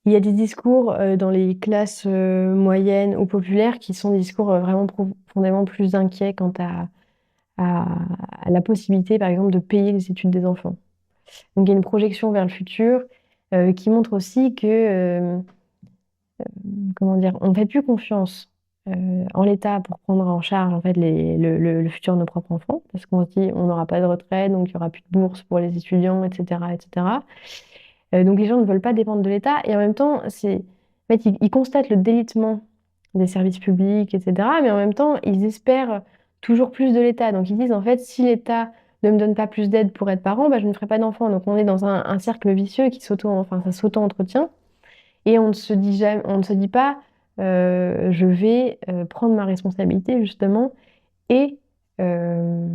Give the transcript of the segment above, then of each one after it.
Il y a des discours dans les classes moyennes ou populaires qui sont des discours vraiment profondément plus inquiets quant à, à la possibilité, par exemple, de payer les études des enfants. Donc il y a une projection vers le futur qui montre aussi que, comment dire, on ne fait plus confiance en l'État pour prendre en charge en fait le futur de nos propres enfants, parce qu'on se dit on n'aura pas de retraite, donc il n'y aura plus de bourse pour les étudiants, etc., etc. Donc les gens ne veulent pas dépendre de l'État et en même temps, en fait, ils constatent le délitement des services publics, etc. Mais en même temps, ils espèrent toujours plus de l'État. Donc ils disent en fait, si l'État ne me donne pas plus d'aide pour être parent, bah, je ne ferai pas d'enfant. Donc on est dans un cercle vicieux qui enfin, ça s'auto-entretient et on ne se dit jamais, on ne se dit pas, je vais prendre ma responsabilité justement et euh,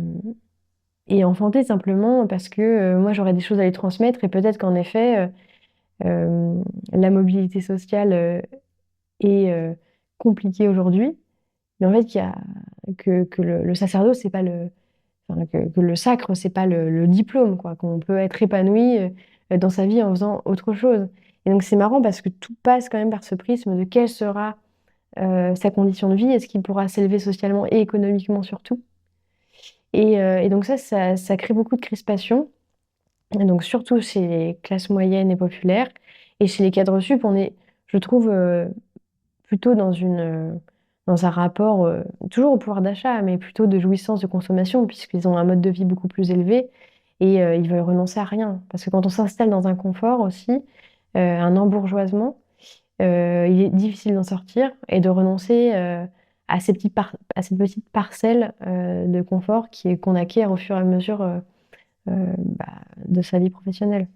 et enfanter simplement parce que moi j'aurais des choses à lui transmettre et peut-être qu'en effet la mobilité sociale est compliquée aujourd'hui, mais en fait, que le sacerdoce, c'est pas enfin, que le sacre, c'est pas le diplôme, quoi, qu'on peut être épanoui dans sa vie en faisant autre chose. Et donc, c'est marrant parce que tout passe quand même par ce prisme de quelle sera sa condition de vie, est-ce qu'il pourra s'élever socialement et économiquement surtout. Et donc, ça crée beaucoup de crispation. Et donc, surtout chez les classes moyennes et populaires. Et chez les cadres sup, on est, je trouve, plutôt dans un rapport, toujours au pouvoir d'achat, mais plutôt de jouissance de consommation, puisqu'ils ont un mode de vie beaucoup plus élevé et ils veulent renoncer à rien. Parce que quand on s'installe dans un confort aussi, un embourgeoisement, il est difficile d'en sortir et de renoncer à cette petite parcelle de confort qu'on acquiert au fur et à mesure de sa vie professionnelle.